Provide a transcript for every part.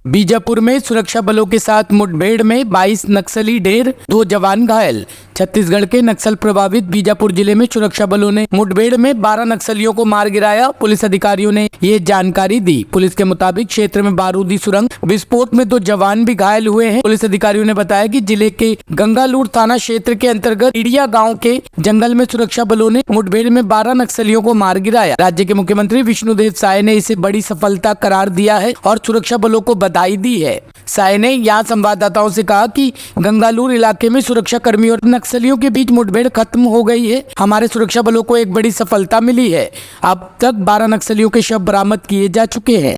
बीजापुर में सुरक्षा बलों के साथ मुठभेड़ में 22 नक्सली ढेर, 2 जवान घायल। छत्तीसगढ़ के नक्सल प्रभावित बीजापुर जिले में सुरक्षा बलों ने मुठभेड़ में 12 नक्सलियों को मार गिराया। पुलिस अधिकारियों ने ये जानकारी दी। पुलिस के मुताबिक क्षेत्र में बारूदी सुरंग विस्फोट में 2 जवान भी घायल हुए हैं। पुलिस अधिकारियों ने बताया कि जिले के गंगालूर थाना क्षेत्र के अंतर्गत इडिया गाँव के जंगल में सुरक्षा बलों ने मुठभेड़ में 12 नक्सलियों को मार गिराया। राज्य के मुख्यमंत्री विष्णुदेव साय ने इसे बड़ी सफलता करार दिया है और सुरक्षा बलों को बधाई दी है। साय ने यहाँ संवाददाताओं से कहा कि गंगालूर इलाके में सुरक्षा कर्मियों और नक्सलियों के बीच मुठभेड़ खत्म हो गई है। हमारे सुरक्षा बलों को एक बड़ी सफलता मिली है। अब तक 12 नक्सलियों के शव बरामद किए जा चुके हैं।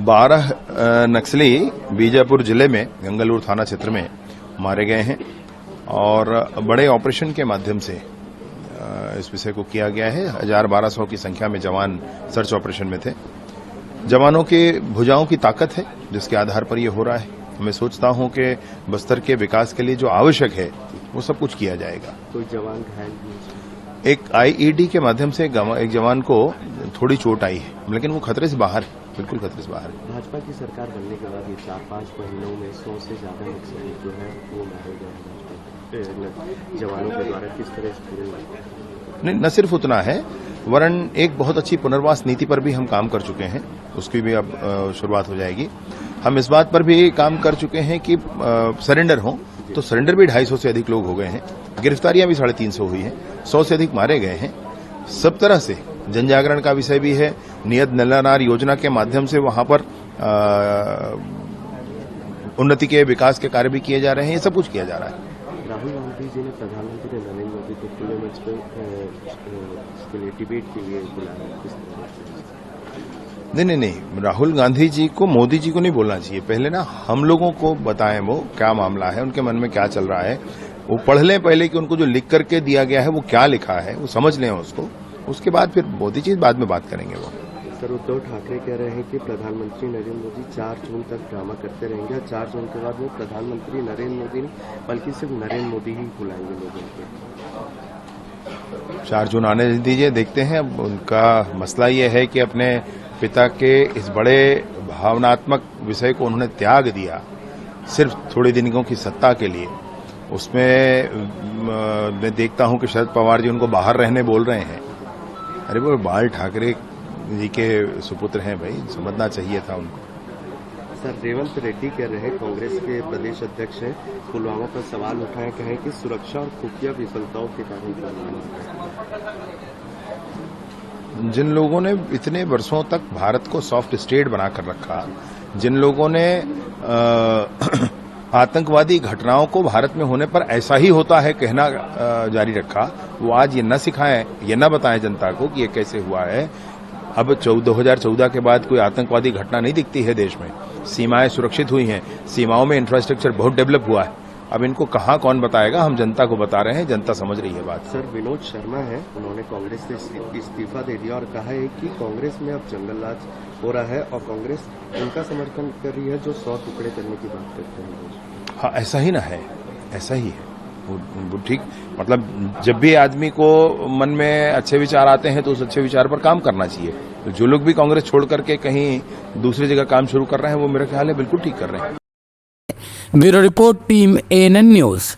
12 नक्सली बीजापुर जिले में गंगालूर थाना क्षेत्र में मारे गए हैं और बड़े ऑपरेशन के माध्यम से इस विषय को किया गया है। 1200 की संख्या में जवान सर्च ऑपरेशन में थे। जवानों के भुजाओं की ताकत है जिसके आधार पर यह हो रहा है। मैं सोचता हूं कि बस्तर के विकास के लिए जो आवश्यक है वो सब कुछ किया जाएगा। कोई जवान घायल? एक आईईडी के माध्यम से एक जवान को थोड़ी चोट आई है, लेकिन वो खतरे से बाहर है, बिल्कुल खतरे से बाहर है। भाजपा की सरकार बनने के बाद ये 4-5 महीनों में 100 से ज्यादा नक्सली जो है वो मारे गए जवानों के द्वारा। किस तरह से? नहीं, न सिर्फ उतना है, वरन एक बहुत अच्छी पुनर्वास नीति पर भी हम काम कर चुके हैं। उसकी भी अब शुरुआत हो जाएगी। हम इस बात पर भी काम कर चुके हैं कि सरेंडर हो, तो सरेंडर भी 250 से अधिक लोग हो गए हैं। गिरफ्तारियां भी 350 हुई हैं। 100 से अधिक मारे गए हैं। सब तरह से जन जागरण का विषय भी है। नियत नल्लानार योजना के माध्यम से वहां पर उन्नति के विकास के कार्य भी किए जा रहे हैं। ये सब कुछ किया जा रहा है। राहुल गांधी जी ने प्रधानमंत्री नरेंद्र मोदी को खुले मंच पे डिबेट के लिए बुलाया। नहीं, राहुल गांधी जी को मोदी जी को नहीं बोलना चाहिए। पहले ना हम लोगों को बताएं वो क्या मामला है, उनके मन में क्या चल रहा है। वो पढ़ लें पहले कि उनको जो लिख करके दिया गया है वो क्या लिखा है, वो समझ लें उसको। उसके बाद फिर मोदी जी बाद में बात करेंगे वो। सर, उद्धव ठाकरे कह रहे हैं कि प्रधानमंत्री नरेंद्र मोदी 4 जून तक ड्रामा करते रहेंगे। 4 जून के बाद वो प्रधानमंत्री नरेंद्र मोदी नहीं बल्कि सिर्फ नरेंद्र मोदी ही बुलाएंगे लोगों को। 4 जून आने दीजिए, देखते हैं। अब उनका मसला ये है कि अपने पिता के इस बड़े भावनात्मक विषय को उन्होंने त्याग दिया सिर्फ थोड़े दिनों की सत्ता के लिए। उसमें मैं देखता हूं कि शरद पवार जी उनको बाहर रहने बोल रहे हैं। अरे वो बाल ठाकरे जी के सुपुत्र हैं भाई, समझना चाहिए था उनको। सर, रेवंत रेड्डी कह रहे हैं, कांग्रेस के प्रदेश अध्यक्ष हैं, पुलवामा पर सवाल उठाए, कहें कि सुरक्षा और खुफिया विफलताओं के कारण जिन लोगों ने इतने वर्षों तक भारत को सॉफ्ट स्टेट बनाकर रखा, जिन लोगों ने आतंकवादी घटनाओं को भारत में होने पर ऐसा ही होता है कहना जारी रखा, वो आज ये न सिखाएं, ये न बताएं जनता को कि ये कैसे हुआ है। अब 2014 के बाद कोई आतंकवादी घटना नहीं दिखती है देश में। सीमाएं सुरक्षित हुई हैं, सीमाओं में इंफ्रास्ट्रक्चर बहुत डेवलप हुआ है। अब इनको कहाँ कौन बताएगा, हम जनता को बता रहे हैं, जनता समझ रही है बात। सर, विनोद शर्मा है, उन्होंने कांग्रेस से इस्तीफा दे दिया और कहा है कि कांग्रेस में अब जंगल राज हो रहा है और कांग्रेस उनका समर्थन कर रही है जो 100 टुकड़े करने की बात करते हैं। हाँ, ऐसा ही ना है, ऐसा ही है वो ठीक। मतलब जब भी आदमी को मन में अच्छे विचार आते हैं तो उस अच्छे विचार पर काम करना चाहिए। तो जो लोग भी कांग्रेस छोड़ करके कहीं दूसरी जगह काम शुरू कर रहे हैं वो मेरा ख्याल है बिल्कुल ठीक कर रहे हैं। Bureau report, team ANN news.